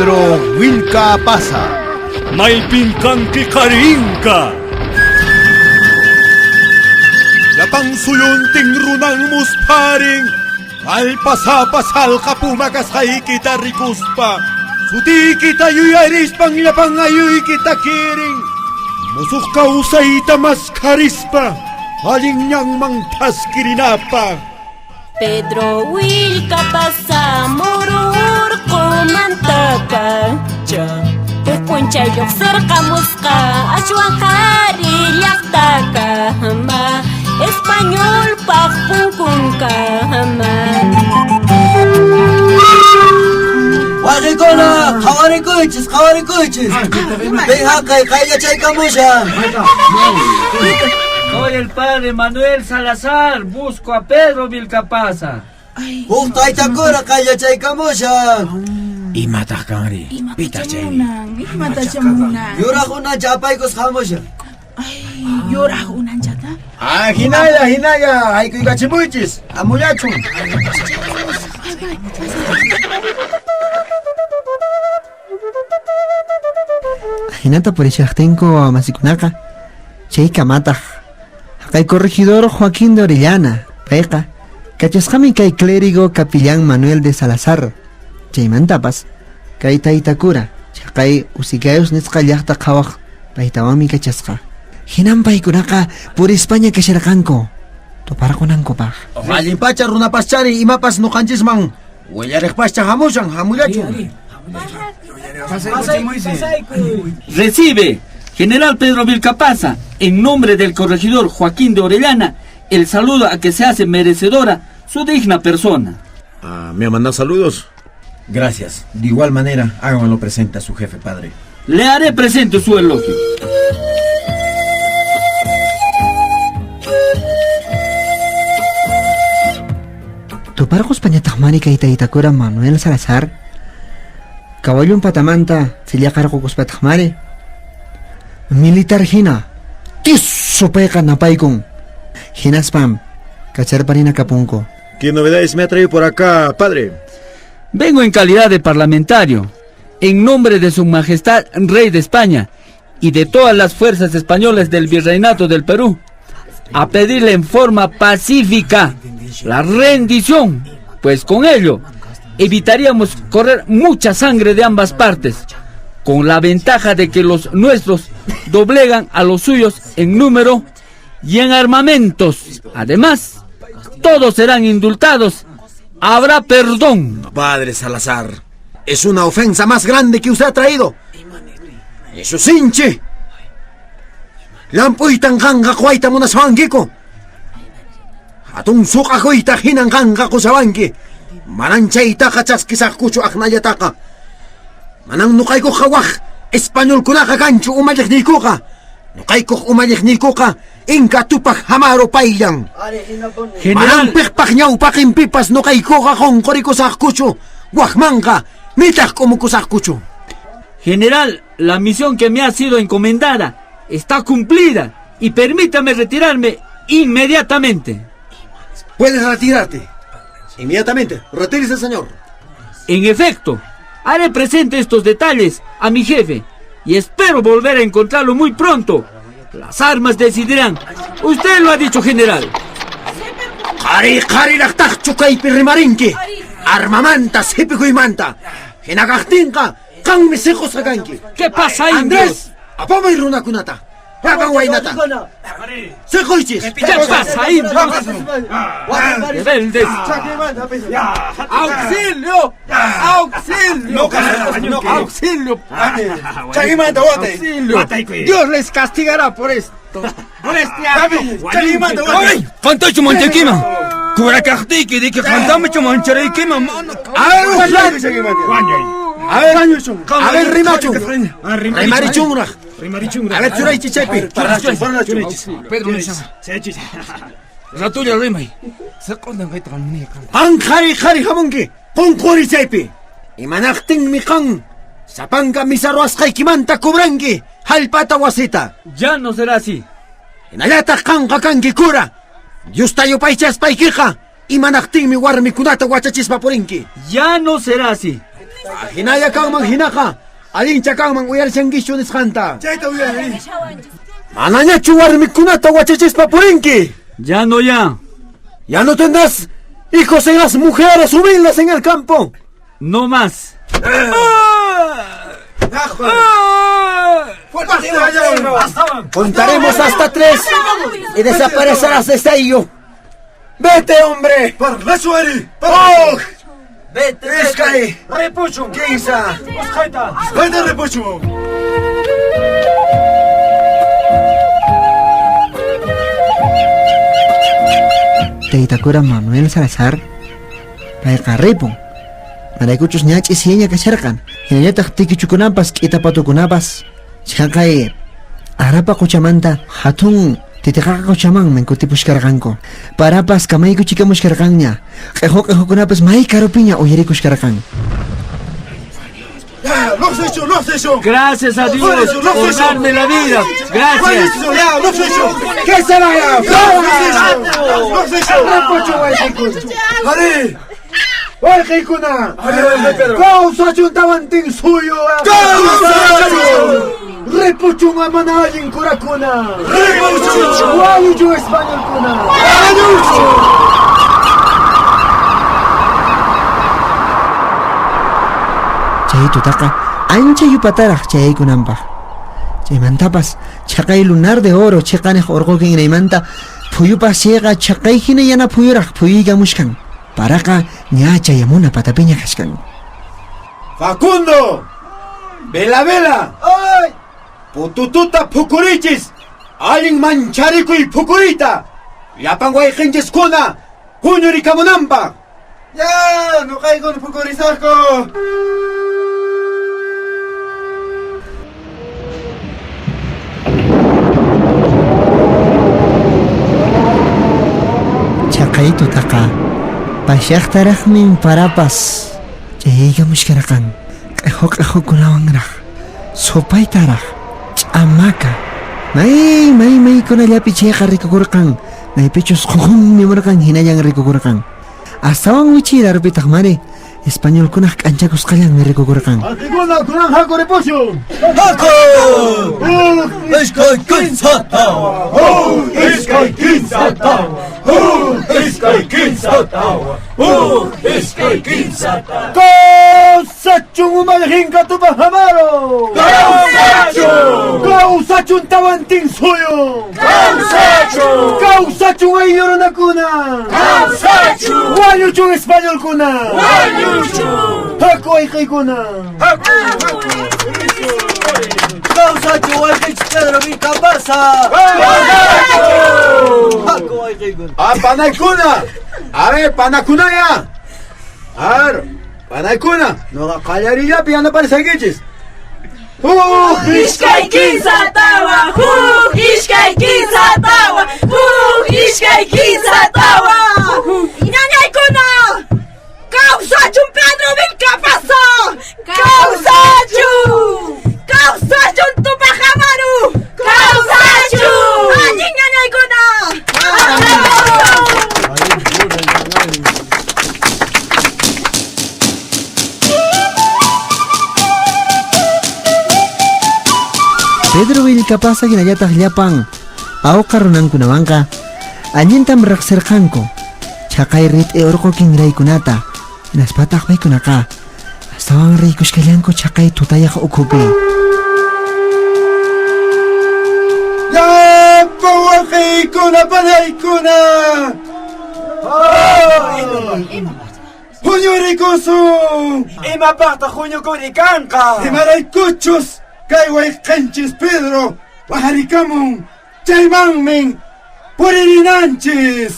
Pedro Vilcapaza. Maypinkanki karinka. Yapang suyunting runang musparing, alpasapasal ka pumakasay kita rikuspa. Suti kita yuyaris pang yapang ayoy kita kiring. Musuk ka usay tamas karispa, haling niyang mangtas kirinapa. Pedro Vilcapaza, murur kumantapa. Pupuncha yok cerca musca, ashuankari yaktaka hama. Español pakpunkunka hama. Warikona, kawarikuchis. Deja que caiga chaycamusha. Soy el padre Manuel Salazar, busco a Pedro Vilcapaza. Justo ahí chacura caiga chaycamusha. Imataq kanri, pitaq chayri. Imata chamunan. Yurajuna chapaykos jamusha. Yoraq unanchata. Hinaya, haykuyqa chimuchis, amuyachun. Hinata por echaqtinko masikunaqa chayqa mataq kay corregidor Joaquín de Orellana payqa kachasqami kay clérigo capellán Manuel de Salazar chaymantapas kay taytakura chaqay usikayus nisqa llaqta qhawaq paytawami kachasqa hinan paykunaqa por España kasharqanku tuparakunankupaq Allimpacha runapaschari imapas nuqanchisman willariqpascha hamushan hamuyachun. Recibe, General Pedro Vilcapaza, en nombre del corregidor Joaquín de Orellana, el saludo a que se hace merecedora su digna persona. ¿Me ha mandado saludos? Gracias. De igual manera, hágamelo presente a su jefe, padre. Le haré presente su elogio. tuparqus pañataqmani kay taytakura Manuel Salazar kawallun patamanta sillaqarqukuspataqmari militar hina tisu payqa napaykun hinaspam kacharparina kapunku. ¿Qué novedades me ha traído por acá, padre? Vengo en calidad de parlamentario, en nombre de Su Majestad Rey de España y de todas las fuerzas españolas del Virreinato del Perú, a pedirle en forma pacífica la rendición, pues con ello evitaríamos correr mucha sangre de ambas partes, con la ventaja de que los nuestros doblegan a los suyos en número y en armamentos. Además, todos serán indultados. Habrá perdón. Padre Salazar, es una ofensa más grande que usted ha traído. Eso sinche. Lampuitan ganga kuaita munaswangiko. Atun suka kuita hinan ganga kusawanki. Mananchaita kachaskisakkuchu aknayataka. Manang nukayko kawak. Espanyol kunaka kanchu umaliknikuka. Nukayko umaliknikuka. Inka tupak hamaro payang. Manang pikpak niyaw pakimpipas nukayko kakong korikusakkuchu. Wakmanka. Mitak kumukusakkuchu. General, la misión que me ha sido encomendada está cumplida y permítame retirarme inmediatamente. Puedes retirarte. Inmediatamente. Retírese, señor. En efecto, haré presente estos detalles a mi jefe y espero volver a encontrarlo muy pronto. Las armas decidirán. Usted lo ha dicho, general. Kari laktak chukay pirimarinki. Armamanta sipikuymanta. Hinagaktinka. Kang misiko sa ganki. ¿Qué pasa, Andrés, apamay runakunata. Rabanwaynata. Sekoichis. ¿Qué pasa, indios? ¡Rebeldes! ¡Auxilio! ¡Auxilio! ¡Auxilio! ¡Auxilio! Dios les castigará por esto. ¡Por este acto! ¡Ay! ¡Fantacho Montequima! ¡Cubracastiki! ¡De que cantame chomancharequima! A ver, Rimachu. Rimarichunra. A ver, Churay Chichepi. Pedro Ratulla Rimay. Se condan que también. Anjari Jamunki. Ponkuri Chepi. Y manachting Mikan. Sapanga Misarwas Kaikimanta Kubrangi. Halpata Wasita. Ya no será así. Inayata Kanka Kanki Kura. Yustayo Paichas Paikija. Y manachting mi warmi kunata Wachachis Papurinki. Ya no será así. Hinaya kangman hinaka. Alincha kangman uyarishangishu nisqanta. Chayta uyari. Manañachu warmikunata wachachispa purinki. Ya no ya. Ya no tendrás hijos en las mujeres humildes en el campo. No más. Contaremos hasta 3 y desaparecerás de sello. ¡Vete, hombre! ¡Oh! Vete, ¡Escay! ¡Quinza! ¡Vete, repucho! Taytakura Manuel Salazar payqa ripun maraykuchus ñach'i siyaña kasharqan hinallataq tikichukunapas k'itapatukunapas chaqay arapa quchamanta hatun titiqaqa quchamanmi kutipushkarqanku parapas kamayku chikamushkarqanña q'ihukunapas may karupiña uyarikushkarqan. ¡Lo has hecho! Gracias a Dios por darme la vida. Gracias. ¡Que se vaya! ¡Lo has hecho! ¡Ari! ¡Walqaykuna! ¡Causa chuntawantin suyo! ¡Repuchunga mana allin kurakuna! ¡Wayuchu españolkuna! Chay tutaqa ancha yupataraq chayaykunanpaq. Chaymantapas chaqay lunar de oro chiqaniq urqukin inaymanta phuyupas chayqa chaqay hina yana phuyuraq phuyuykamushkan. Paraqa ña chayamuna patapiña kashkan. ¡Facundo! ¡Vela! ¡Ay! ¡Putututa pukurichis! ¡Allin mancharikuy pukurita! ¡Llapan wayqinchiskuna! ¡Huñurikamunanpaq! ¡Ya! ¡No caigo en pucurizasco! Chaqay tutaqa pashaqtaraqmin parapas chayaykamushkaraqan q'ihukunawanraq supaytaraq ch'amaka maykunallapi chayqa rikukurqan maypichus ququnmi murqan hinayan rikukurqan astawan wichira rupitaq mari españolkunaq k'anchakusqallanmi rikukurqan. ¡Antiguna kunan haku repucho! ¡Haku! ¡Iskay kinsatawa! ¡Iskay kinsatawa! ¡Iskay kinsatawa! ¡Causachun umalhinka tupajamaro! ¡Causachun tawantin suyo! ¡Causachun ayyoronakuna! ¡Wayuchun españolkuna! ¡Haku ayqaykuna! ¡Causa chuvalquich Pedro Vilcapaza! ¡Haku ayqaykuna! ¡Ah, panaykuna! ¡A ver, panakunaya! ¡Ar! ¡Panaykuna! ¡No qallarillapi anaparisaykichis! Ishkay kinsatawa, ishkay kinsatawa, ishkay kinsatawa. Ñañaykuna, ¡causachun Pedro Vilcapaza! ¡Causachun Tupajamaru! ¡Causachun! ¡Allí ñañaykuna! Pedro Vilcapaza hinallataq llapan awqa runankunawanqa allintam riqsirqanku chaqay rit'i urqukin raykunata hinaspataq paykunaqa astawan riykushkallanku chaqay tutayaq ukhupi. ¡Llapan waqaykuna panaykuna! ¡Huñurikusu! ¡Imapaqta huñukurikanqa! ¡Imaraykuchus! ¡Kay wayqinchis Pedro! ¡Waharikamun! ¡Chaymanmin! ¡Puririnanchis!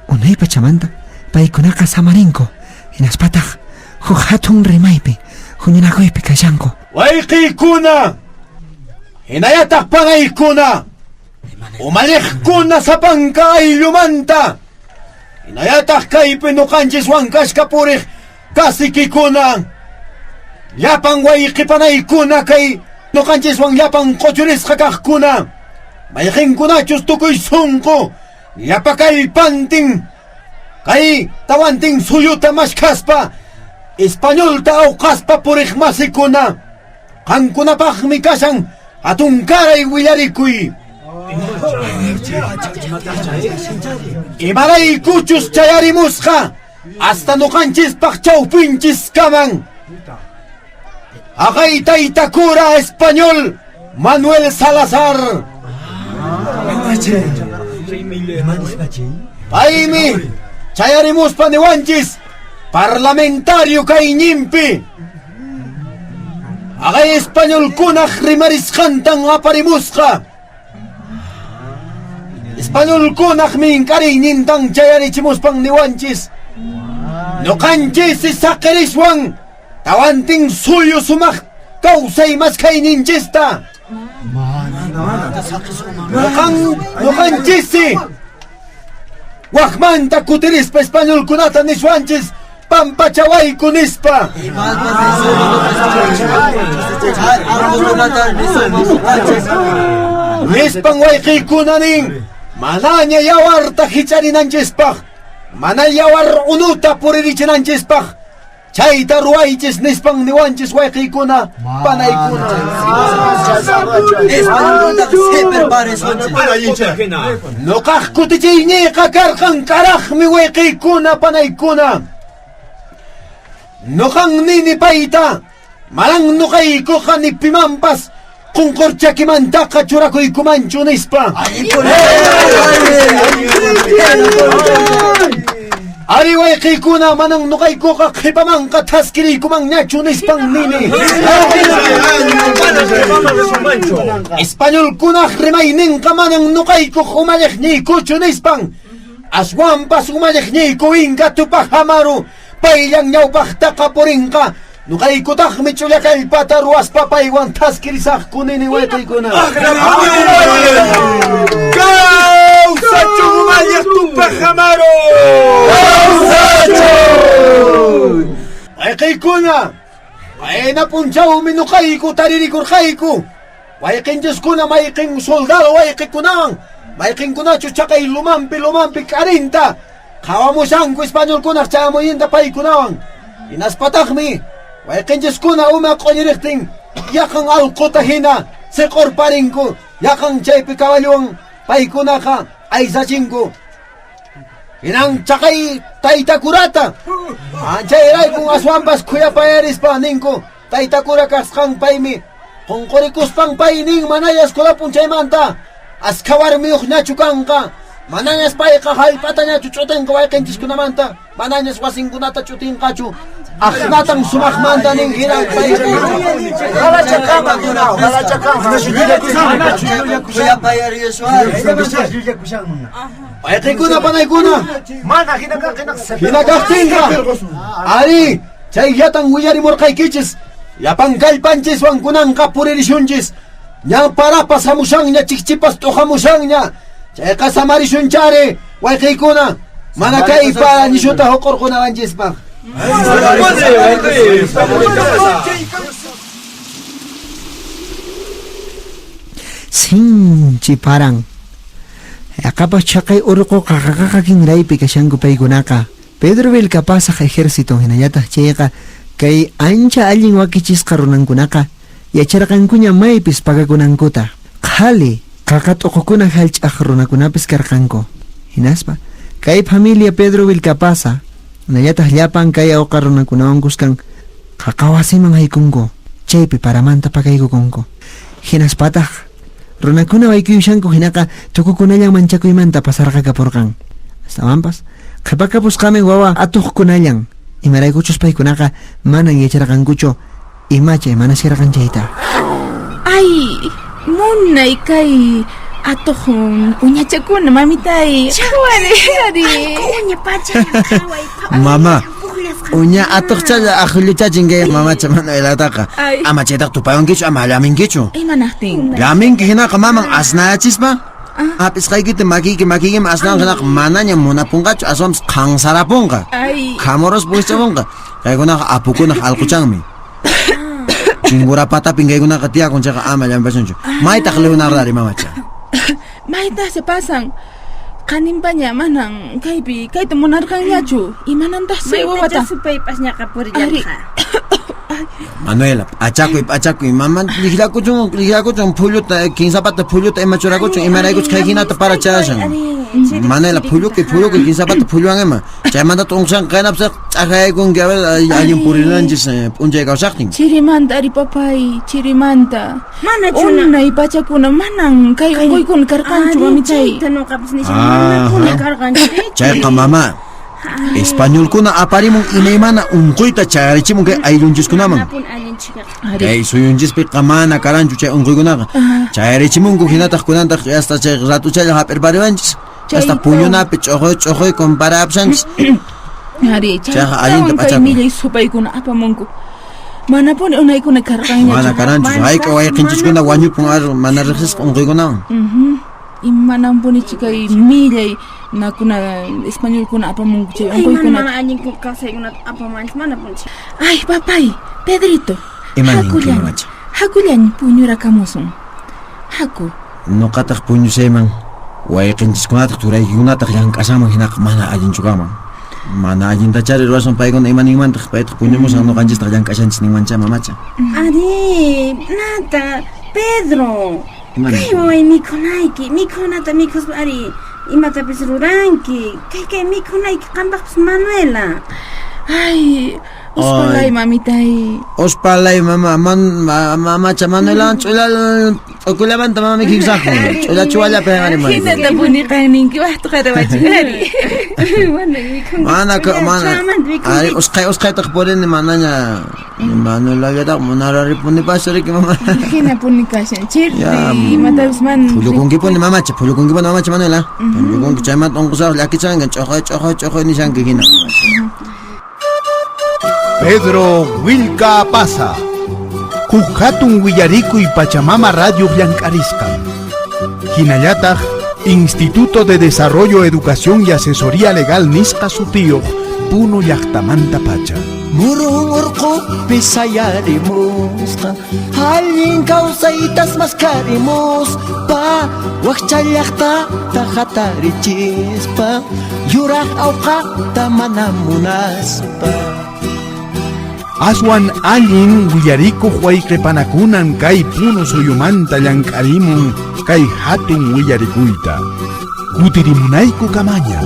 Unay pachamanta paykunaqa samarinku hinaspataq huk hatun rimaypi huñunakuypi kashanku. ¡Wayqiykuna! ¡Hinallataq panaykuna! ¡Umalliqkuna sapanka ayllumanta! ¡Hinallataq kaypi nuqanchis wankashqa puriq kasiykikuna! ¡Llapan wayqipanaykuna kay nuqanchiswan llapan quchurisqa kaqkuna! ¡Mayqinkunachus tukuy sunqu llapa kallpantin Kay tawanting suyuta mashkaspa Españolta awqaspa puriqmasikuna qankunapaqmi kashan hatun karay willarikuy imaraykuchus chayarimusqa hasta nuqanchispaq chawpinchis kaman aqay taytakura español Manuel Salazar paymi chayarimuspa niwanchis parlamentario kay ñimpi aqay español kunaq rimarisqantan aparimusqa español kunaq minqariynintan chayarichimuspan niwanchis nuqanchis saqirishwan tawantin suyu sumaq kawsay maskayninchista nuqanchis waqmanta kutirispa español kunata nishwanchis pampachawayku nispa nispan wayqiykunanin manaña yawarta hicharinanchispaq mana yawar unuta puririchinanchispaq chayta ruwaychis nispan niwanchis wayqiykuna panaykuna nuqaq kutichiyniqa karqan karaqmi wayqiykuna panaykuna nuqan nini payta malan nuqaykuqa ni pimanpas qunqurchakimantaqa churakuykumanchu nispa ari wayqiykuna manan nuqaykuqa qhipamanqa taskiriykumanñachu nispan nini españolkunaq rimayninqa manan nuqaykuq umalliqniykuchu nispan aswanpas umalliqniyku inka tupaq hamaru payllan ñawpaqtaqa purinqa nuqaykutaqmi chullakallpata ruwaspa paywan taskirisaqku nini wayqiykuna kawsachu umalliq tupaq hamaru kawsachu wayqiykuna payna punchawmi nuqayku taririkurqayku wayqinchiskuna mayqin soldado wayqikunawan mayqinkunachu chaqay lumanpi karinta qawamushanku españolkunaq chamuyinta paykunawan hinaspataqmi wayqinchiskuna uma qolliriqtin yaqan allquta hina siqurparinku yaqan chaypi caballuwan paykunaqa aysachinku hinan chaqay taytakurata chayrayku aswanpas khuyapayarispa ninku taytakura kasqan paymi qunqurikuspan pay nin manayas kulapun chaymanta askha warmiyuq ñachu kanqa manañas payqa hallp'ata ñachu ch'utinqa wayqinchiskunamanta manañas wasinkunata ch'utinqachu aqnatan sumaqmanta nin hiran payqa wayqikuna panaykuna hinakaqtinqa ari chay llatan willarimurqaykichis llapan kallpanchiswan kunanqa puririshunchis ña parapas hamushanña chikchipas tuhamushanña chayqa samarishunchari wayqiykuna mana kaypa nishuta huqurqunawanchispaq Sinchi paran akapas chaqay urqu qaqaqaqakinraypi kashanku paykunaqa Pedro Vilcapaza ejército hinallataq chayqa kay ancha allin wakichisqa runankunaqa yacharqankuña maypis pagakunankuta qhali qaqat'uqukuna hallch'aq runakunapis karqanku hinaspa kay familia Pedro Vilcapaza hinallataq llapan kay awqa runakunawan kuskan qaqawasiman haykunku chaypi paramanta pagaykukunku hinaspataq runakuna waykuyushanku hinaqa tukukunallan manchakuymanta pasarqa kapurqan astawanpas qhipakapusqamin wawa atuqkunallan imaraykuchus paykunaqa manan yacharqankuchu imachay mana sirqanchayta Ay, munay kay atohon uñachakuna mamitay chawari uña pacha Mama, uña atuqchalla akhullichachinke mamacha Manuelataqa ama chaytaq tupayankichu ama llaminkichu imanaqtin llaminki hinaqa maman asnayachispa apisqaykita makiyki asnanqa manaña munapunqachu aswanpas qansarapunqa khamuros puichapunqa kaykunaqa apukunaq allquchanmi chingurapatapin kaykunaqa tiyakunchaqa ama llampashunchu maytaq leonardari mamacha mayta se pasan Kanimpaña manan kaypi kayta munarqanñachu imananta sewawata Supay pasñaqa purillanqa. Manuela, achakuy, mamá, ligilakuchun, pulluta, kinsapata pulluta, emachurakuchun, imaraykuch kayhinata para chashan. Manuela, pulluki, kinsapata pulluan ema. Chaymanta tungsan kaynapsa, chaqaykun que alguien purilanchis, unchay kawsaqtin. Chirimanta ari papay, chirimanta. Mana chuna. Unay pachakuna manan kay unquykuna karqanchu mamitay. Chayta nuqapis nishan manakuna karqanchik. Chayqa mamá, españolkuna aparimun imaymana unquyta charichimun kay ayllunchikkunaman. Manapun allinchikqa. Kay suyunchispi mana karanchu chay unquykunaqa. Charichimunku hinataq kunantaq hasta chay ratuchalla hap'irpariwanchis. Hasta puñunapi ch'uqoy comparapshanchis. Ari, chaytawan kay millay supaykuna apamunku. Manapun unaykuna karqanñachu. Mana karanchu, hayqa wayqinchiskuna wañupun mana riqsisqa unquykunawan. Imanampunichi kay millay nakuna españolkuna apamunku chay Ay, unquykuna. mana allinkun kawsaykuna apamanchis manapunchik. Ay, papay, Pedrito. Imaninki mamacha. Hakullañ puñurakamusun. Haku. Nuqataq puñusayman wayqinchikkunataq turaykunataq llank'asaman hinaqa mana allinchukaman. Mana allintachari ruwasun paykuna imaninmantaq paytaq puñumusan nuqanchistaq llank'ashanchis ninmancha mamacha. Ari, nata, Pedro. Kay waway mikhunata mikhuspa ari imatapis ruranki. Kay mikhunayki qampaqpis Manuela. Ay, uspalay mamitay. Ospalay mamacha Manuela ch'ulal ukulamanta mama mikiksaqku. Ch'ula chuwalla pe mari. Hinata puniqayninki waqtu qarawachikari. Mana ari usqaytaq purini manaña Manuela yataq munararipuni pasariki mama. Hina punikashan chirri imatapis man. Pullukunkipuni mamacha Manuela. Pullukunki chaymanta unqusaq llakichanqa ch'uqoy nishanki hina. Pedro Vilcapaza. Kukhatun Willarico y Pachamama Radio Blancarisca. Hinayatag, Instituto de Desarrollo, Educación y Asesoría Legal Nisqa Sutío, Puno Llaqtamanta Pacha. Murung urqu pisayarimusqa Hallin kawsaytas masqarimuspa Waqcha llaqtata hatarichispa Yuraq awqaqta mana munaspa Aswan allin Willarico huayqripanakunan kay Puno suyumanta llank'arimun kay hatun willarikuyta. Kutirimunayku kamaña.